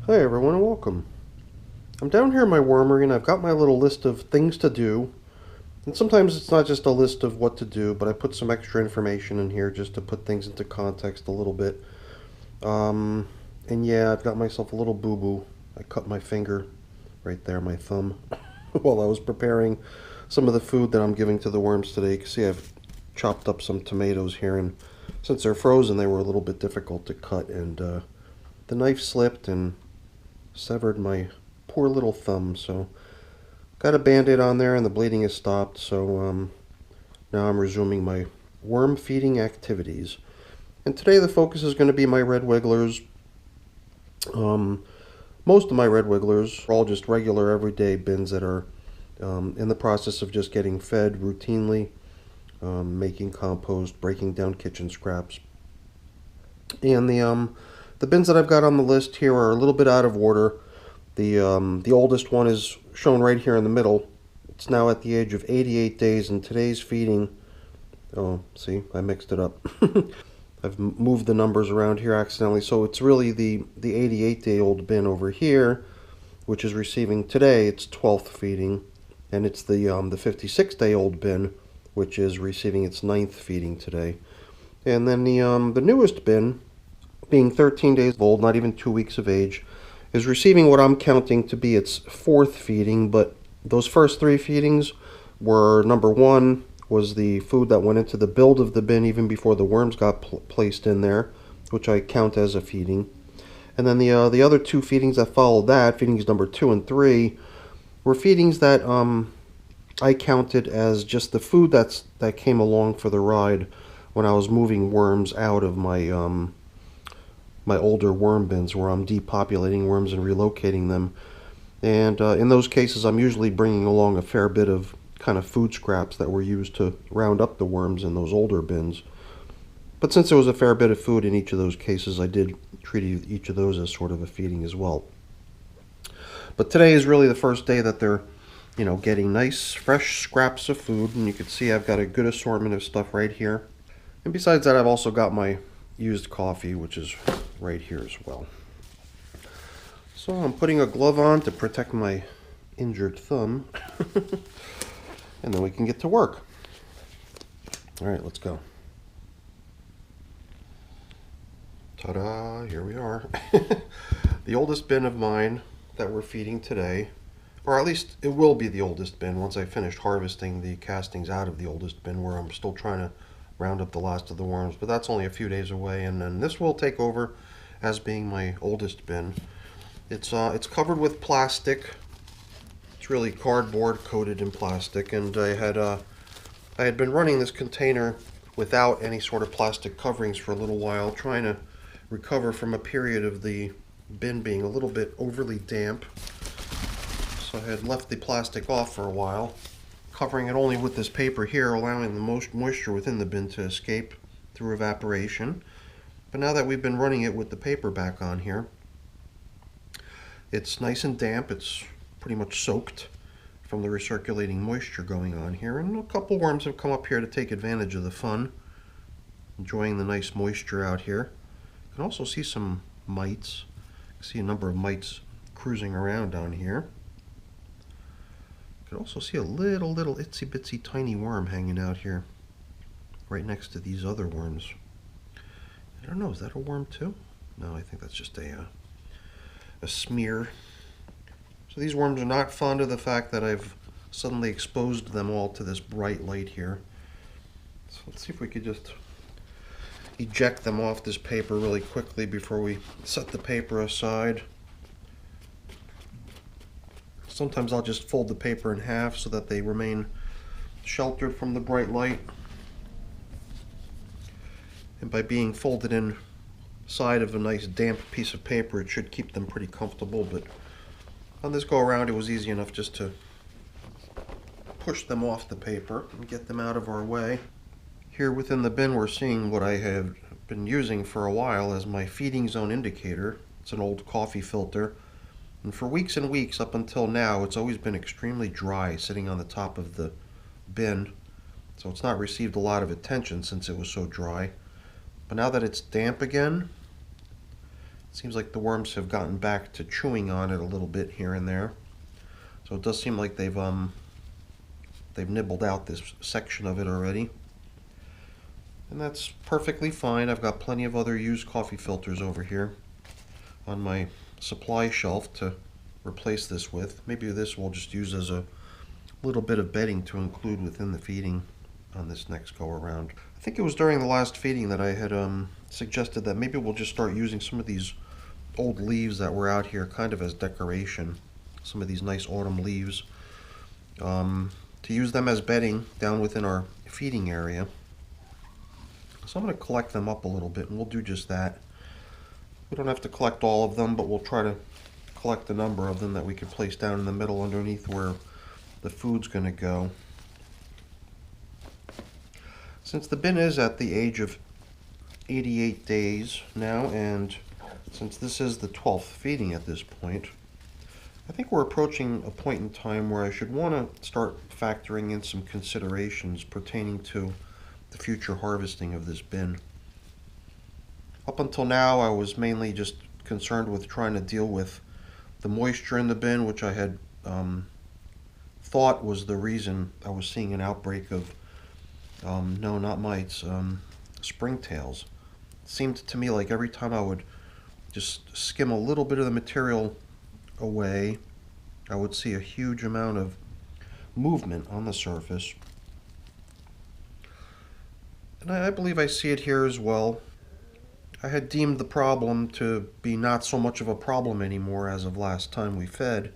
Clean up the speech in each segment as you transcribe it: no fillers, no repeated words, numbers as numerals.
Hi everyone and welcome. I'm down here in my wormery and I've got my little list of things to do. And sometimes it's not just a list of what to do, but I put some extra information in here just to put things into context a little bit. Um, and yeah, I've got myself a little boo-boo. I cut my finger right there, my thumb, while I was preparing some of the food that I'm giving to the worms today. You can see I've chopped up some tomatoes here, and since they're frozen, they were a little bit difficult to cut, and the knife slipped and severed my poor little thumb. So got a band-aid on there and the bleeding has stopped. So now I'm resuming my worm feeding activities. And today the focus is going to be my red wigglers. Most of my red wigglers are all just regular everyday bins that are in the process of just getting fed routinely, making compost, breaking down kitchen scraps. And the bins that I've got on the list here are a little bit out of order. The oldest one is shown right here in the middle. It's now at the age of 88 days, and today's feeding. Oh, see, I mixed it up. I've moved the numbers around here accidentally, so it's really the 88-day-old bin over here, which is receiving today its 12th feeding, and it's the 56-day-old bin, which is receiving its 9th feeding today. And then the newest bin, being 13 days old, not even 2 weeks of age, is receiving what I'm counting to be its 4th feeding, but those first 3 feedings were, number 1 was the food that went into the build of the bin even before the worms got placed in there, which I count as a feeding. And then the other 2 feedings that followed that, feedings number 2 and 3, were feedings that I counted as just the food that came along for the ride when I was moving worms out of my my older worm bins where I'm depopulating worms and relocating them. And in those cases, I'm usually bringing along a fair bit of kind of food scraps that were used to round up the worms in those older bins. But since there was a fair bit of food in each of those cases, I did treat each of those as sort of a feeding as well. But today is really the first day that they're, getting nice, fresh scraps of food. And you can see I've got a good assortment of stuff right here. And besides that, I've also got my used coffee, which is right here as well. So I'm putting a glove on to protect my injured thumb. And then we can get to work. All right, let's go. Ta-da, here we are. The oldest bin of mine that we're feeding today, or at least it will be the oldest bin once I finish harvesting the castings out of the oldest bin, where I'm still trying to round up the last of the worms, but that's only a few days away, and then this will take over as being my oldest bin. It's covered with plastic. It's really cardboard coated in plastic, and I had been running this container without any sort of plastic coverings for a little while, trying to recover from a period of the bin being a little bit overly damp. So I had left the plastic off for a while, covering it only with this paper here, allowing the most moisture within the bin to escape through evaporation. But now that we've been running it with the paper back on here, it's nice and damp. It's pretty much soaked from the recirculating moisture going on here. And a couple worms have come up here to take advantage of the fun, enjoying the nice moisture out here. You can also see some mites. You can see a number of mites cruising around down here. You can also see a little itsy bitsy tiny worm hanging out here right next to these other worms. I don't know, is that a worm too? No, I think that's just a smear. So these worms are not fond of the fact that I've suddenly exposed them all to this bright light here. So let's see if we could just eject them off this paper really quickly before we set the paper aside. Sometimes I'll just fold the paper in half so that they remain sheltered from the bright light. And by being folded inside of a nice damp piece of paper, it should keep them pretty comfortable. But on this go around, it was easy enough just to push them off the paper and get them out of our way. Here within the bin, we're seeing what I have been using for a while as my feeding zone indicator. It's an old coffee filter. And for weeks and weeks up until now, it's always been extremely dry sitting on the top of the bin. So it's not received a lot of attention since it was so dry. But now that it's damp again, Seems like the worms have gotten back to chewing on it a little bit here and there. So it does seem like they've nibbled out this section of it already. And that's perfectly fine. I've got plenty of other used coffee filters over here on my supply shelf to replace this with. Maybe this we'll just use as a little bit of bedding to include within the feeding on this next go around. I think it was during the last feeding that I had suggested that maybe we'll just start using some of these old leaves that were out here kind of as decoration. Some of these nice autumn leaves. To use them as bedding down within our feeding area. So I'm going to collect them up a little bit, and we'll do just that. We don't have to collect all of them, but we'll try to collect a number of them that we can place down in the middle underneath where the food's going to go. Since the bin is at the age of 88 days now, and since this is the 12th feeding at this point, I think we're approaching a point in time where I should want to start factoring in some considerations pertaining to the future harvesting of this bin. Up until now, I was mainly just concerned with trying to deal with the moisture in the bin, which I had thought was the reason I was seeing an outbreak of no, not mites, springtails. It seemed to me like every time I would just skim a little bit of the material away, I would see a huge amount of movement on the surface. And I believe I see it here as well. I had deemed the problem to be not so much of a problem anymore as of last time we fed,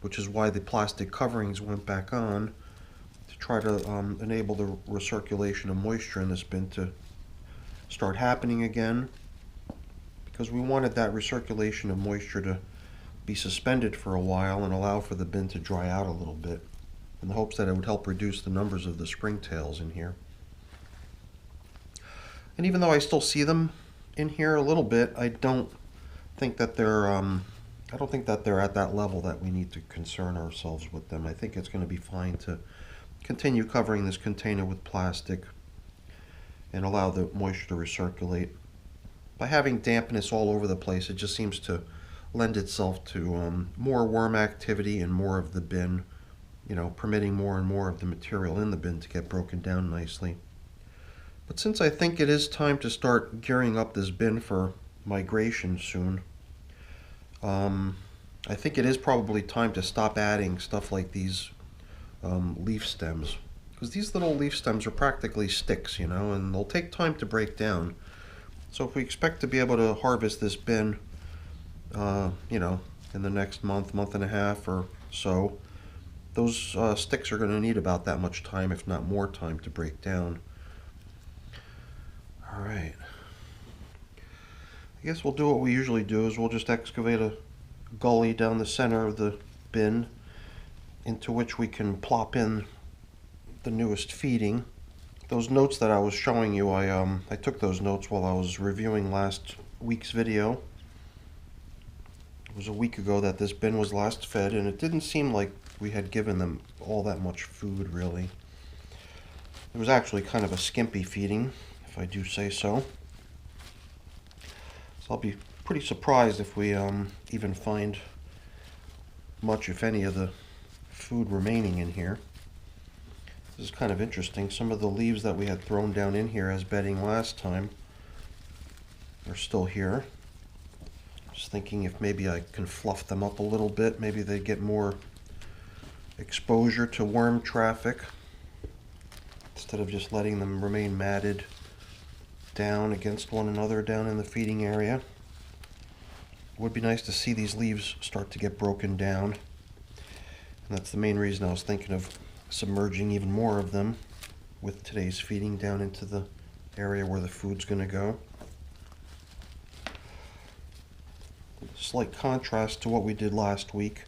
which is why the plastic coverings went back on, to try to enable the recirculation of moisture in this bin to start happening again, because we wanted that recirculation of moisture to be suspended for a while and allow for the bin to dry out a little bit, in the hopes that it would help reduce the numbers of the springtails in here. And even though I still see them in here a little bit, I don't think that they're at that level that we need to concern ourselves with them. I think it's going to be fine to continue covering this container with plastic and allow the moisture to recirculate. By having dampness all over the place, it just seems to lend itself to more worm activity and more of the bin, permitting more and more of the material in the bin to get broken down nicely. But since I think it is time to start gearing up this bin for migration soon, I think it is probably time to stop adding stuff like these leaf stems. Because these little leaf stems are practically sticks, and they'll take time to break down. So if we expect to be able to harvest this bin, in the next month and a half or so, those sticks are going to need about that much time, if not more time, to break down. All right. I guess we'll do what we usually do, is we'll just excavate a gully down the center of the bin into which we can plop in the newest feeding. Those notes that I was showing you, I took those notes while I was reviewing last week's video. It was a week ago that this bin was last fed, and it didn't seem like we had given them all that much food, really. It was actually kind of a skimpy feeding, if I do say so. So I'll be pretty surprised if we even find much, if any, of the food remaining in here. This is kind of interesting. Some of the leaves that we had thrown down in here as bedding last time are still here. Just thinking if maybe I can fluff them up a little bit, maybe they get more exposure to worm traffic instead of just letting them remain matted down against one another down in the feeding area. It would be nice to see these leaves start to get broken down, and that's the main reason I was thinking of submerging even more of them with today's feeding down into the area where the food's going to go. Slight contrast to what we did last week,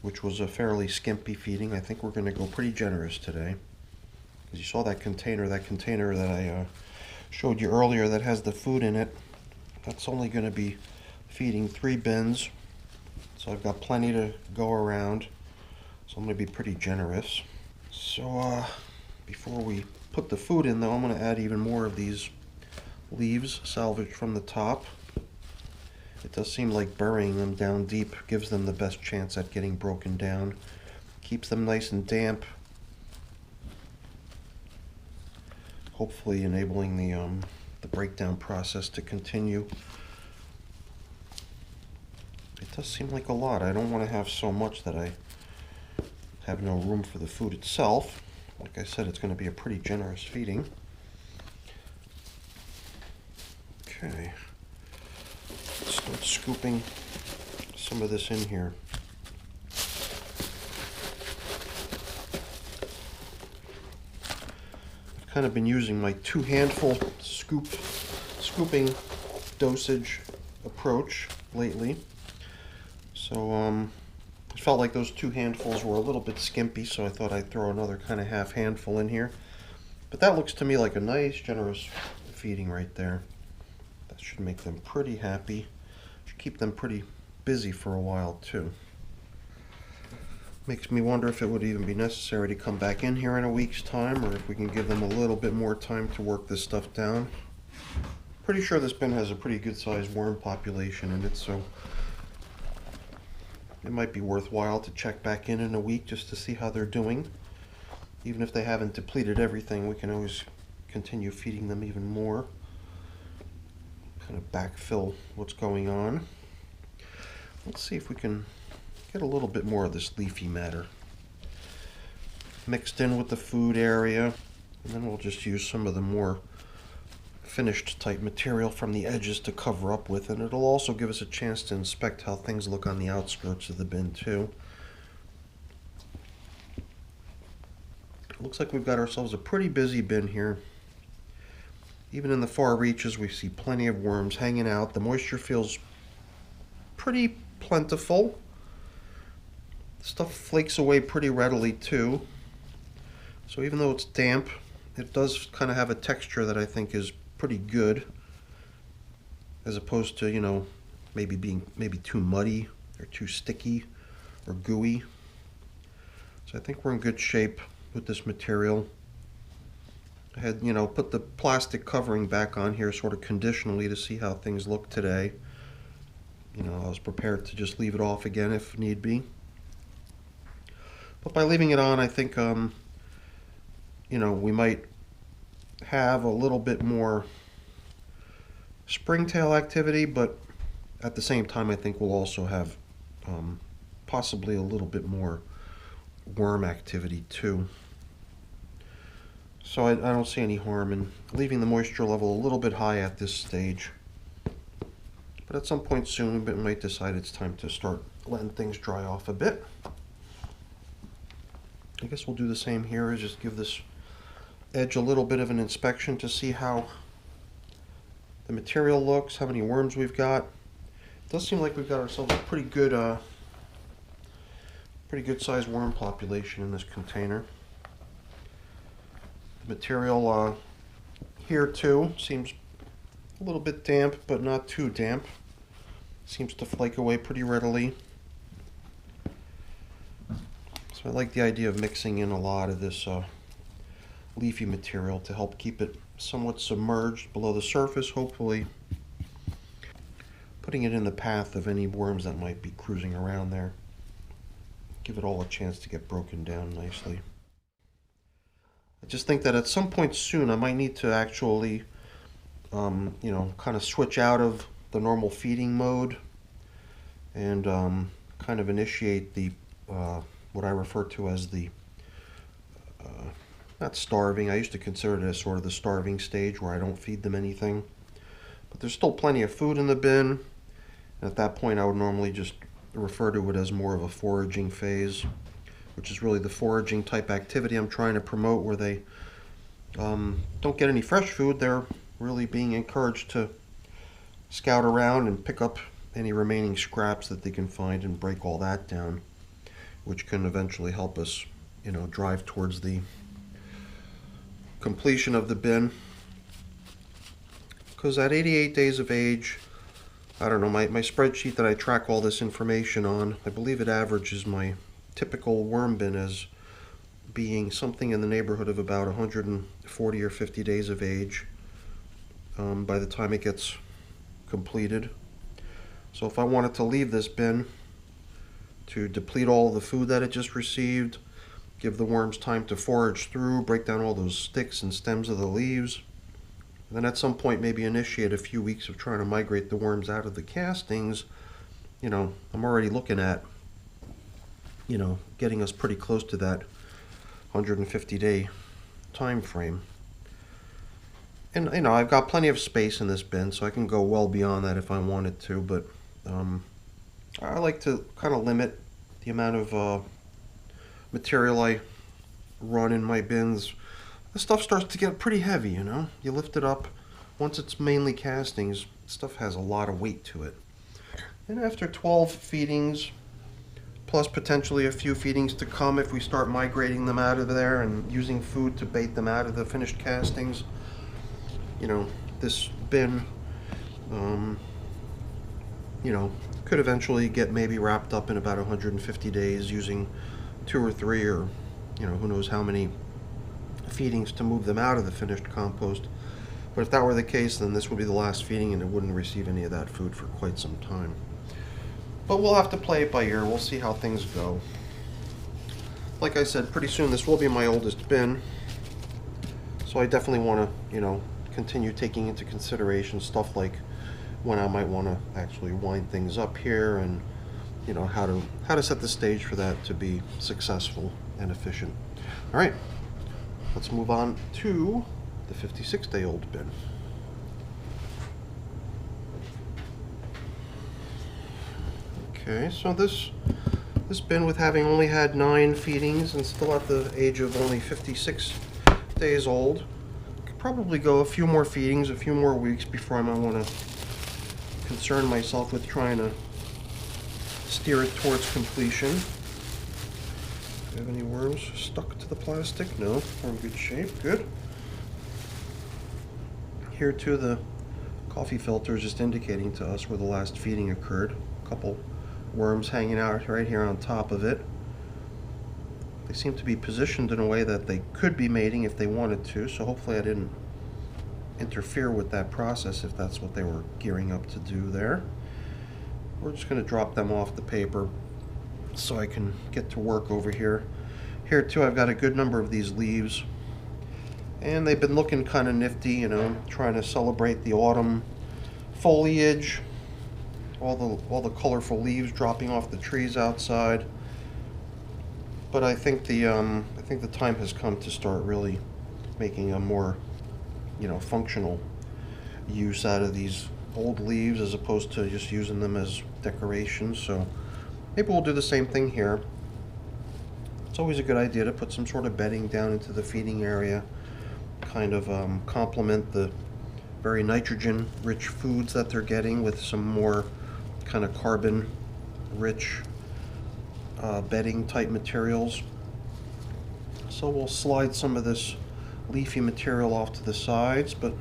which was a fairly skimpy feeding. I think we're going to go pretty generous today. As you saw that container that I showed you earlier that has the food in it, that's only going to be feeding 3 bins. So I've got plenty to go around. So I'm going to be pretty generous. So before we put the food in, though, I'm going to add even more of these leaves salvaged from the top. It does seem like burying them down deep gives them the best chance at getting broken down. Keeps them nice and damp, hopefully enabling the breakdown process to continue. It does seem like a lot. I don't want to have so much that I have no room for the food itself. Like I said, it's going to be a pretty generous feeding. Okay. Let's start scooping some of this in here. I've kind of been using my 2-handful scooping dosage approach lately. So I felt like those 2 handfuls were a little bit skimpy, so I thought I'd throw another kind of half handful in here. But that looks to me like a nice, generous feeding right there. That should make them pretty happy. Should keep them pretty busy for a while too. Makes me wonder if it would even be necessary to come back in here in a week's time, or if we can give them a little bit more time to work this stuff down. Pretty sure this bin has a pretty good sized worm population in it, so it might be worthwhile to check back in a week just to see how they're doing. Even if they haven't depleted everything, we can always continue feeding them even more. Kind of backfill what's going on. Let's see if we can get a little bit more of this leafy matter mixed in with the food area, and then we'll just use some of the more finished type material from the edges to cover up with, and it'll also give us a chance to inspect how things look on the outskirts of the bin too. Looks like we've got ourselves a pretty busy bin here. Even in the far reaches we see plenty of worms hanging out. The moisture feels pretty plentiful. Stuff flakes away pretty readily too. So even though it's damp, it does kind of have a texture that I think is pretty good, as opposed to, you know, maybe being too muddy or too sticky or gooey. So I think we're in good shape with this material. I had, you know, put the plastic covering back on here sort of conditionally to see how things look today. You know, I was prepared to just leave it off again if need be. But by leaving it on, I think, you know, we might have a little bit more springtail activity, but at the same time I think we'll also have possibly a little bit more worm activity too. So I don't see any harm in leaving the moisture level a little bit high at this stage. But at some point soon we might decide it's time to start letting things dry off a bit. I guess we'll do the same here, is just give this edge a little bit of an inspection to see how the material looks, how many worms we've got. It does seem like we've got ourselves a pretty good sized worm population in this container. The material here too seems a little bit damp, but not too damp. Seems to flake away pretty readily. So I like the idea of mixing in a lot of this leafy material to help keep it somewhat submerged below the surface, hopefully putting it in the path of any worms that might be cruising around there. Give it all a chance to get broken down nicely. I just think that at some point soon I might need to actually you know, kind of switch out of the normal feeding mode and kind of initiate the what I refer to as the not starving. I used to consider it as sort of the starving stage where I don't feed them anything. But there's still plenty of food in the bin. And at that point I would normally just refer to it as more of a foraging phase, which is really the foraging type activity I'm trying to promote, where they don't get any fresh food. They're really being encouraged to scout around and pick up any remaining scraps that they can find and break all that down, which can eventually help us, you know, drive towards the completion of the bin. Because at 88 days of age, I don't know, my spreadsheet that I track all this information on, I believe it averages my typical worm bin as being something in the neighborhood of about 140 or 50 days of age by the time it gets completed. So if I wanted to leave this bin to deplete all the food that it just received, give the worms time to forage through, break down all those sticks and stems of the leaves, and then at some point maybe initiate a few weeks of trying to migrate the worms out of the castings, you know, I'm already looking at, you know, getting us pretty close to that 150-day time frame. And, you know, I've got plenty of space in this bin, so I can go well beyond that if I wanted to, but I like to kind of limit the amount of material I run in my bins. The stuff starts to get pretty heavy, you know. You lift it up, once it's mainly castings, stuff has a lot of weight to it. And after 12 feedings, plus potentially a few feedings to come if we start migrating them out of there and using food to bait them out of the finished castings, you know, this bin, you know, could eventually get maybe wrapped up in about 150 days using 2 or 3 or, you know, who knows how many feedings to move them out of the finished compost. But if that were the case, then this would be the last feeding and it wouldn't receive any of that food for quite some time. But we'll have to play it by ear. We'll see how things go. Like I said, pretty soon this will be my oldest bin. So I definitely want to, you know, continue taking into consideration stuff like when I might want to actually wind things up here, and you know, how to set the stage for that to be successful and efficient. All right, let's move on to the 56-day-old bin. Okay, so this bin, with having only had 9 feedings and still at the age of only 56 days old, could probably go a few more feedings, a few more weeks before I might want to concern myself with trying to steer it towards completion. Do you have any worms stuck to the plastic? No, we're in good shape. Good. Here too, the coffee filter is just indicating to us where the last feeding occurred. A couple worms hanging out right here on top of it. They seem to be positioned in a way that they could be mating if they wanted to, so hopefully I didn't interfere with that process if that's what they were gearing up to do there. We're just going to drop them off the paper so I can get to work over here. Here too, I've got a good number of these leaves, and they've been looking kind of nifty, you know, trying to celebrate the autumn foliage, all the colorful leaves dropping off the trees outside. But I think the time has come to start really making a more, you know, functional use out of these old leaves as opposed to just using them as decoration. So maybe we'll do the same thing here. It's always a good idea to put some sort of bedding down into the feeding area, kind of complement the very nitrogen rich foods that they're getting with some more kind of carbon rich bedding type materials. So we'll slide some of this leafy material off to the sides, but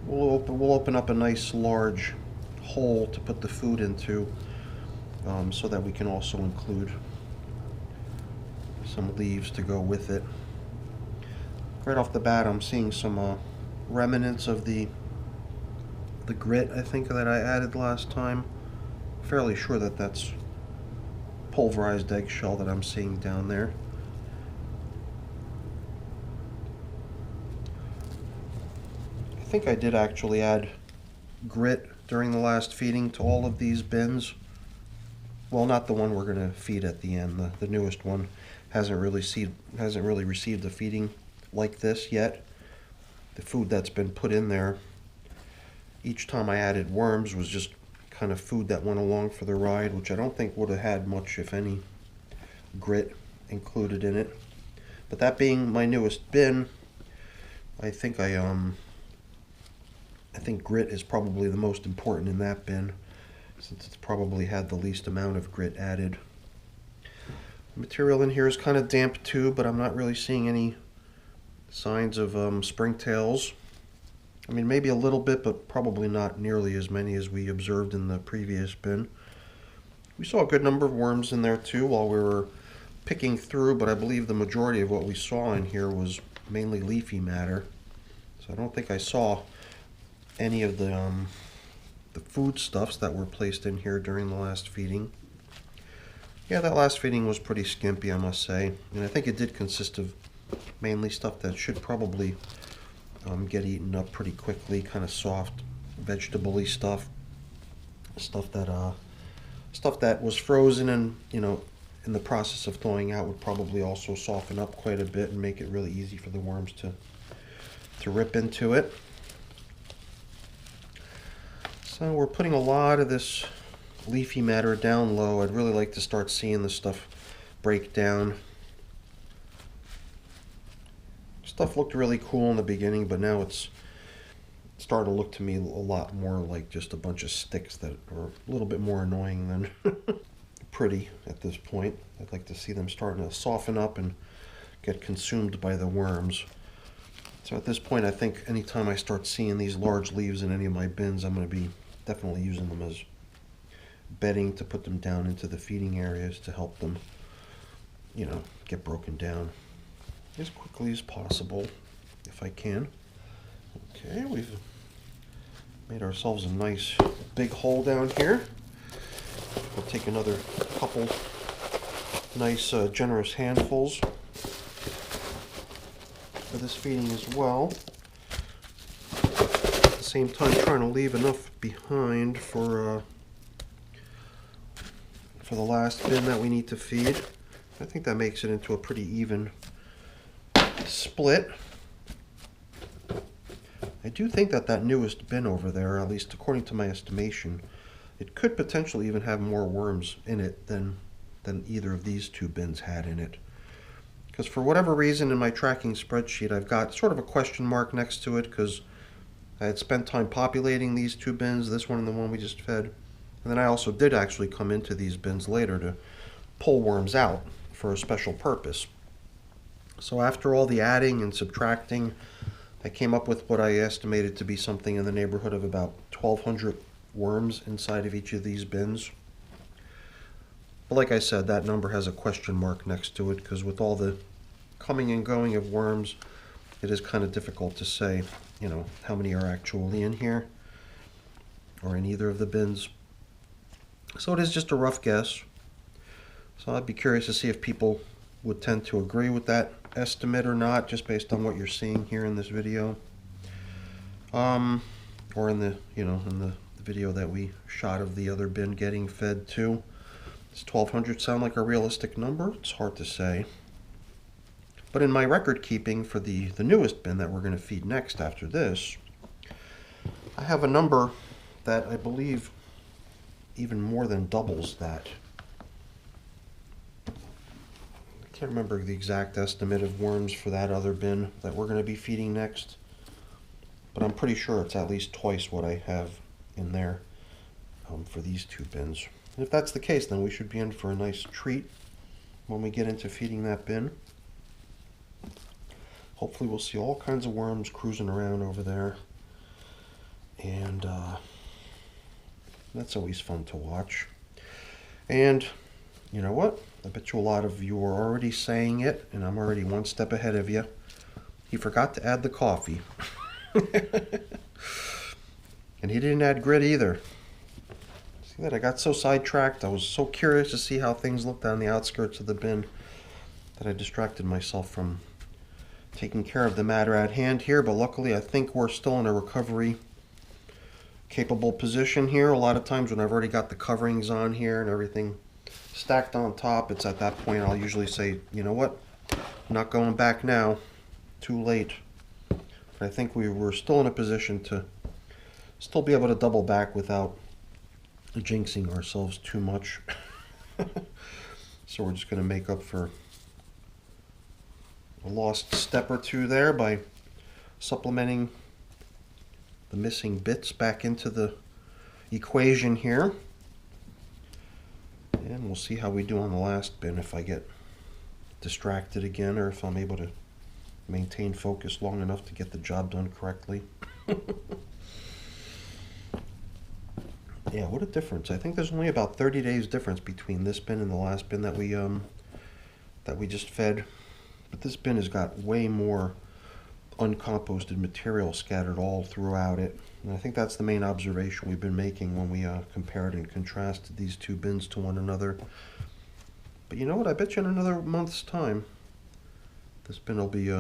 we'll open up a nice large hole to put the food into, so that we can also include some leaves to go with it. Right off the bat, I'm seeing some remnants of the grit, I think, that I added last time. Fairly sure that that's pulverized eggshell that I'm seeing down there. I think I did actually add grit during the last feeding to all of these bins. Well, not the one we're going to feed at the end. The newest one hasn't really received a feeding like this yet. The food that's been put in there each time I added worms was just kind of food that went along for the ride, which I don't think would have had much, if any, grit included in it. But that being my newest bin, I think grit is probably the most important in that bin, since it's probably had the least amount of grit added. The material in here is kind of damp too, but I'm not really seeing any signs of springtails. I mean, maybe a little bit, but probably not nearly as many as we observed in the previous bin. We saw a good number of worms in there too while we were picking through, but I believe the majority of what we saw in here was mainly leafy matter. So I don't think I saw any of the the foodstuffs that were placed in here during the last feeding. Yeah, that last feeding was pretty skimpy, I must say. And I think it did consist of mainly stuff that should probably get eaten up pretty quickly, kind of soft, vegetable-y stuff. Stuff that was frozen and, you know, in the process of thawing out would probably also soften up quite a bit and make it really easy for the worms to rip into it. So we're putting a lot of this leafy matter down low. I'd really like to start seeing this stuff break down. Stuff looked really cool in the beginning, but now it's starting to look to me a lot more like just a bunch of sticks that are a little bit more annoying than pretty at this point. I'd like to see them starting to soften up and get consumed by the worms. So at this point, I think anytime I start seeing these large leaves in any of my bins, I'm going to be definitely using them as bedding to put them down into the feeding areas to help them, you know, get broken down as quickly as possible if I can. Okay, we've made ourselves a nice big hole down here. We'll take another couple nice generous handfuls for this feeding as well. At the same time, trying to leave enough behind for the last bin that we need to feed. I think that makes it into a pretty even split. I do think that that newest bin over there, at least according to my estimation, it could potentially even have more worms in it than either of these two bins had in it. Because for whatever reason in my tracking spreadsheet, I've got sort of a question mark next to it because I had spent time populating these two bins, this one and the one we just fed. And then I also did actually come into these bins later to pull worms out for a special purpose. So after all the adding and subtracting, I came up with what I estimated to be something in the neighborhood of about 1,200 worms inside of each of these bins. But like I said, that number has a question mark next to it because with all the coming and going of worms, it is kind of difficult to say, you know, how many are actually in here or in either of the bins. So it is just a rough guess. So I'd be curious to see if people would tend to agree with that estimate or not, just based on what you're seeing here in this video, or in the, you know, in the video that we shot of the other bin getting fed too. Does 1,200 sound like a realistic number? It's hard to say. But in my record keeping for the newest bin that we're going to feed next after this, I have a number that I believe even more than doubles that. I can't remember the exact estimate of worms for that other bin that we're going to be feeding next, but I'm pretty sure it's at least twice what I have in there for these two bins. And if that's the case, then we should be in for a nice treat when we get into feeding that bin. Hopefully we'll see all kinds of worms cruising around over there, and that's always fun to watch. And you know what? I bet you a lot of you are already saying it, and I'm already one step ahead of you. He forgot to add the coffee. And he didn't add grit either. See that? I got so sidetracked. I was so curious to see how things looked on the outskirts of the bin that I distracted myself from taking care of the matter at hand here. But luckily, I think we're still in a recovery capable position here. A lot of times when I've already got the coverings on here and everything stacked on top, it's at that point I'll usually say, you know what, I'm not going back now, too late. But I think we were still in a position to still be able to double back without jinxing ourselves too much. So we're just going to make up for a lost step or two there by supplementing the missing bits back into the equation here. And we'll see how we do on the last bin, if I get distracted again or if I'm able to maintain focus long enough to get the job done correctly. Yeah, what a difference. I think there's only about 30 days difference between this bin and the last bin that we just fed. But this bin has got way more uncomposted material scattered all throughout it. And I think that's the main observation we've been making when we compared and contrasted these two bins to one another. But you know what? I bet you in another month's time, this bin will be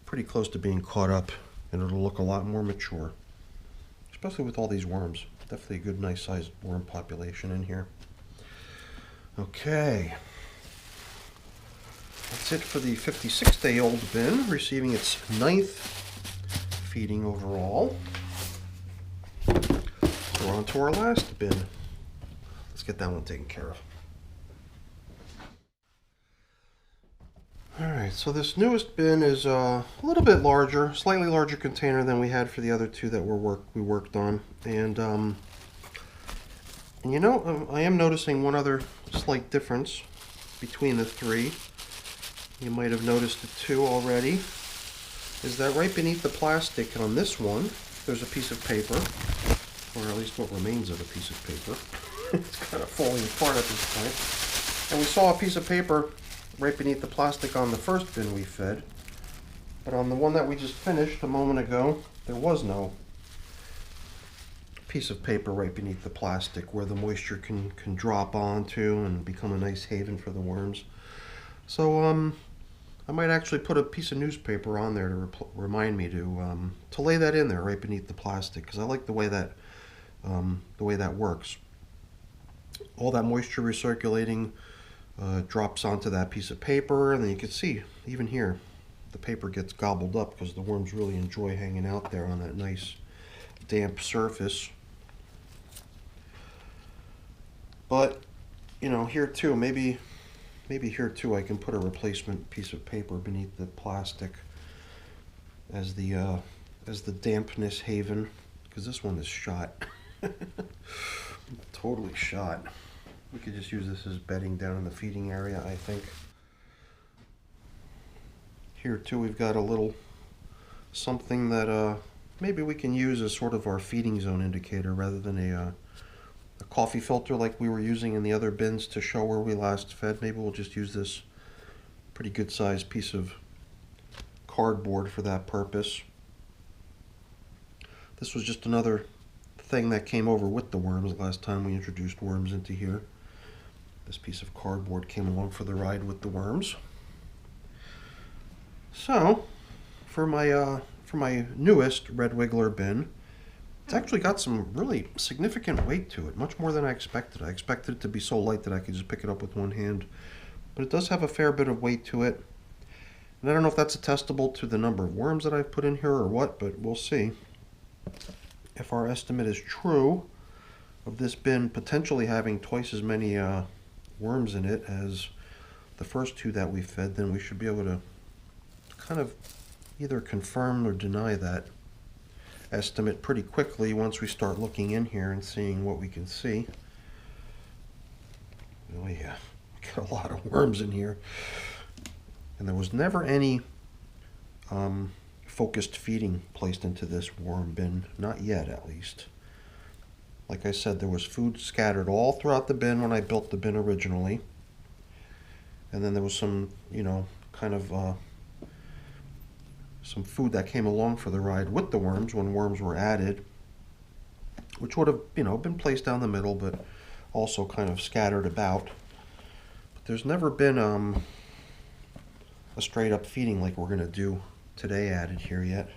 pretty close to being caught up, and it'll look a lot more mature, especially with all these worms. Definitely a good, nice sized worm population in here. Okay. That's it for the 56-day-old bin, receiving its 9th feeding overall. So we're on to our last bin. Let's get that one taken care of. Alright, so this newest bin is a little bit larger, slightly larger container than we had for the other two that we worked on. And you know, I am noticing one other slight difference between the three. You might have noticed it too already, is that right beneath the plastic on this one, there's a piece of paper, or at least what remains of a piece of paper. It's kind of falling apart at this point. And we saw a piece of paper right beneath the plastic on the first bin we fed, but on the one that we just finished a moment ago, there was no piece of paper right beneath the plastic where the moisture can drop onto and become a nice haven for the worms. So I might actually put a piece of newspaper on there to remind me to lay that in there right beneath the plastic, because I like the way that works. All that moisture recirculating drops onto that piece of paper, and then you can see even here the paper gets gobbled up because the worms really enjoy hanging out there on that nice damp surface. But you know, here too, maybe here too I can put a replacement piece of paper beneath the plastic as the dampness haven, because this one is shot. Totally shot. We could just use this as bedding down in the feeding area, I think. Here too we've got a little something that maybe we can use as sort of our feeding zone indicator rather than a coffee filter like we were using in the other bins to show where we last fed. Maybe we'll just use this pretty good sized piece of cardboard for that purpose. This was just another thing that came over with the worms last time we introduced worms into here. This piece of cardboard came along for the ride with the worms. So for my newest red wiggler bin, it's actually got some really significant weight to it, much more than I expected. I expected it to be so light that I could just pick it up with one hand, but it does have a fair bit of weight to it. And I don't know if that's attestable to the number of worms that I've put in here or what, but we'll see. If our estimate is true of this bin potentially having twice as many worms in it as the first two that we fed, then we should be able to kind of either confirm or deny that estimate pretty quickly once we start looking in here and seeing what we can see. Oh yeah, got a lot of worms in here. And there was never any focused feeding placed into this worm bin, not yet at least. Like I said, there was food scattered all throughout the bin when I built the bin originally. And then there was some, you know, kind of some food that came along for the ride with the worms when worms were added, which would have, you know, been placed down the middle, but also kind of scattered about. But there's never been a straight up feeding like we're going to do today added here yet.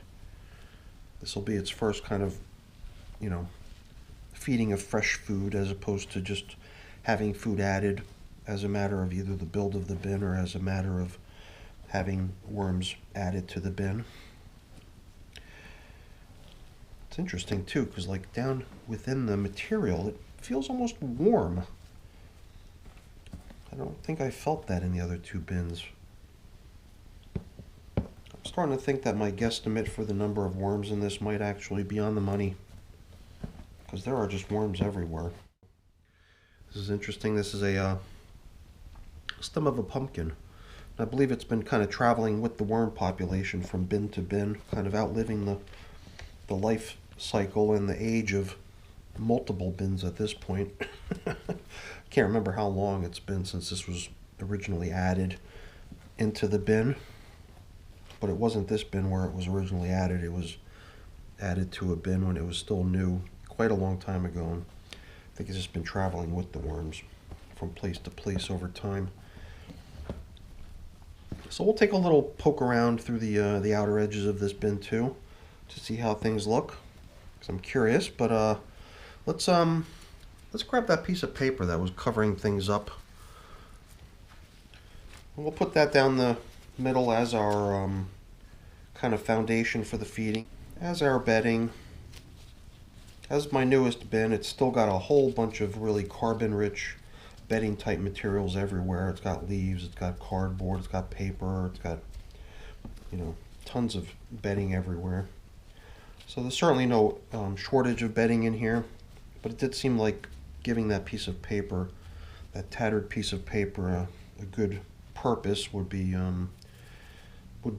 This will be its first kind of, you know, feeding of fresh food as opposed to just having food added as a matter of either the build of the bin or as a matter of having worms added to the bin. It's interesting too, because like down within the material it feels almost warm. I don't think I felt that in the other two bins. I'm starting to think that my guesstimate for the number of worms in this might actually be on the money, because there are just worms everywhere. This is interesting. This is a stem of a pumpkin. I believe it's been kind of traveling with the worm population from bin to bin, kind of outliving the life cycle and the age of multiple bins at this point. Can't remember how long it's been since this was originally added into the bin. but it wasn't this bin where it was originally added. It was added to a bin when it was still new, quite a long time ago. And I think it's just been traveling with the worms from place to place over time. So we'll take a little poke around through the outer edges of this bin too, to see how things look, because I'm curious. But let's grab that piece of paper that was covering things up. And we'll put that down the middle as our kind of foundation for the feeding, as our bedding. As my newest bin, it's still got a whole bunch of really carbon-rich bedding type materials everywhere. It's got leaves, it's got cardboard, it's got paper, it's got, you know, tons of bedding everywhere. So there's certainly no shortage of bedding in here, but it did seem like giving that piece of paper, that tattered piece of paper, a good purpose would be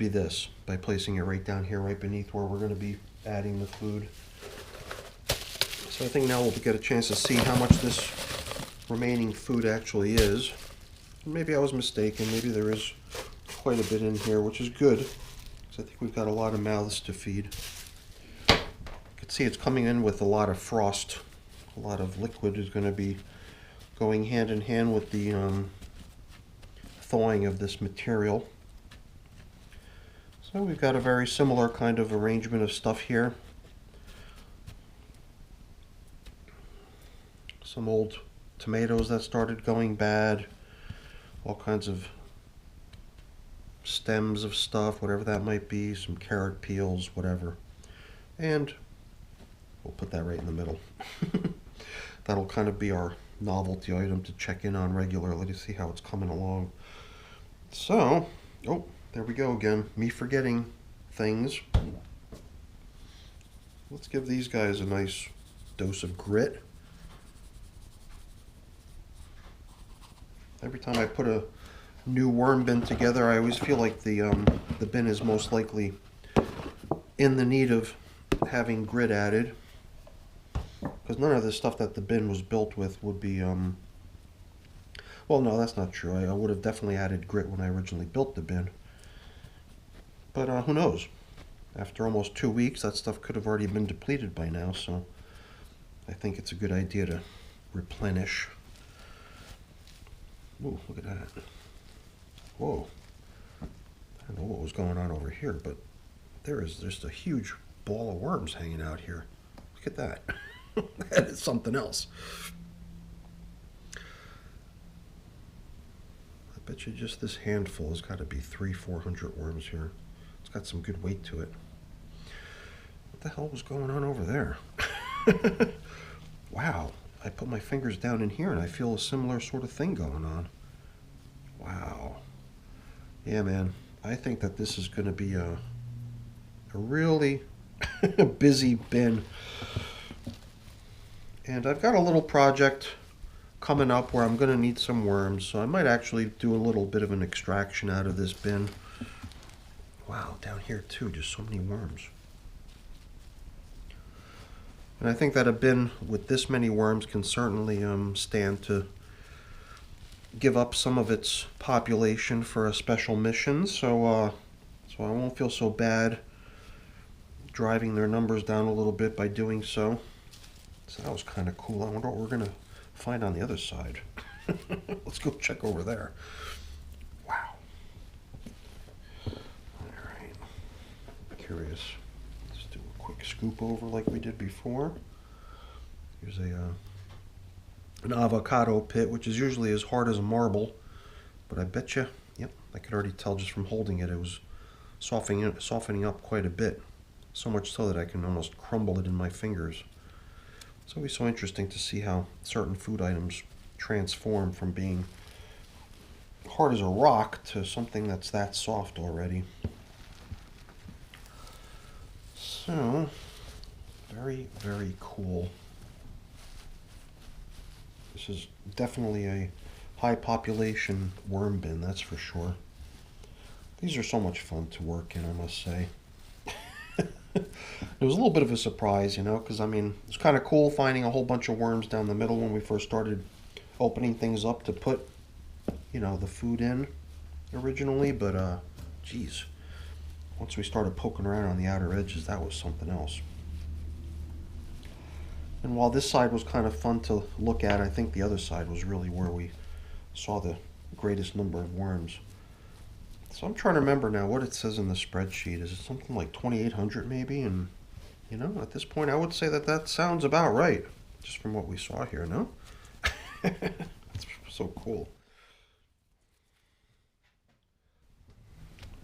this, by placing it right down here, right beneath where we're going to be adding the food. So I think now we'll get a chance to see how much this remaining food actually is. Maybe I was mistaken. Maybe there is quite a bit in here, which is good, because I think we've got a lot of mouths to feed. You can see it's coming in with a lot of frost. A lot of liquid is going to be going hand in hand with the thawing of this material. So we've got a very similar kind of arrangement of stuff here. Some old tomatoes that started going bad, all kinds of stems of stuff, whatever that might be, some carrot peels, whatever. And we'll put that right in the middle. That'll kind of be our novelty item to check in on regularly to see how it's coming along. So, oh, there we go again. Me forgetting things. Let's give these guys a nice dose of grit. Every time I put a new worm bin together, I always feel like the bin is most likely in the need of having grit added, because none of the stuff that the bin was built with would be well, no, that's not true. I would have definitely added grit when I originally built the bin, but who knows? After almost 2 weeks, that stuff could have already been depleted by now, so I think it's a good idea to replenish. Ooh, look at that. Whoa. I don't know what was going on over here, but there is just a huge ball of worms hanging out here. Look at that. That is something else. I bet you just this handful has got to be 300-400 worms here. It's got some good weight to it. What the hell was going on over there? Wow. I put my fingers down in here and I feel a similar sort of thing going on. Wow. Yeah, man. I think that this is going to be a really busy bin. And I've got a little project coming up where I'm going to need some worms, so I might actually do a little bit of an extraction out of this bin. Wow, down here too, just so many worms. And I think that a bin with this many worms can certainly stand to give up some of its population for a special mission, so I won't feel so bad driving their numbers down a little bit by doing so. So that was kind of cool. I wonder what we're going to find on the other side. Let's go check over there. Wow. Alright. Curious. Let's do a quick scoop over like we did before. Here's an avocado pit, which is usually as hard as a marble. But I bet you, yep, I could already tell just from holding it, it was softening up quite a bit. So much so that I can almost crumble it in my fingers. It's always so interesting to see how certain food items transform from being hard as a rock to something that's that soft already. So, very, very cool. This is definitely a high population worm bin, that's for sure. These are so much fun to work in, I must say. It was a little bit of a surprise, you know, because I mean, it was kind of cool finding a whole bunch of worms down the middle when we first started opening things up to put, you know, the food in originally, but geez, once we started poking around on the outer edges, that was something else. And while this side was kind of fun to look at, I think the other side was really where we saw the greatest number of worms. So I'm trying to remember now what it says in the spreadsheet. Is it something like 2,800 maybe? And you know, at this point I would say that that sounds about right, just from what we saw here, no? That's so cool.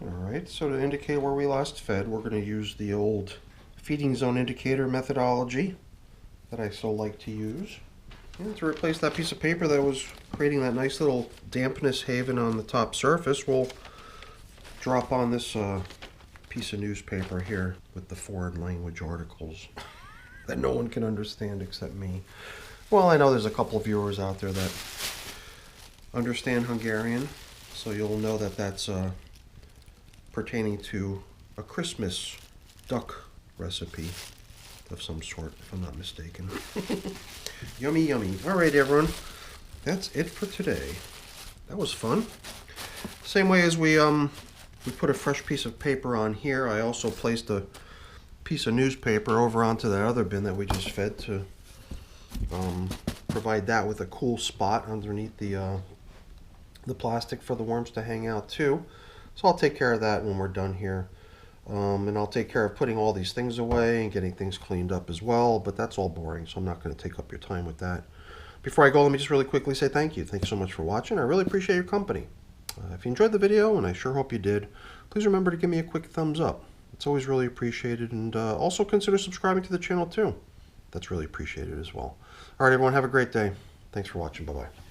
Alright, so to indicate where we last fed, we're going to use the old feeding zone indicator methodology that I so like to use. And to replace that piece of paper that was creating that nice little dampness haven on the top surface, we'll drop on this piece of newspaper here with the foreign language articles that no one can understand except me. Well, I know there's a couple of viewers out there that understand Hungarian, so you'll know that that's pertaining to a Christmas duck recipe of some sort, if I'm not mistaken. Yummy, yummy. All right, everyone. That's it for today. That was fun. Same way as we put a fresh piece of paper on here, I also placed a piece of newspaper over onto that other bin that we just fed to provide that with a cool spot underneath the plastic for the worms to hang out too. So I'll take care of that when we're done here. And I'll take care of putting all these things away and getting things cleaned up as well, but that's all boring, so I'm not going to take up your time with that. Before I go, let me just really quickly say thank you. Thanks so much for watching. I really appreciate your company. If you enjoyed the video, and I sure hope you did, please remember to give me a quick thumbs up. It's always really appreciated, and also consider subscribing to the channel too. That's really appreciated as well. All right, everyone, have a great day. Thanks for watching. Bye-bye.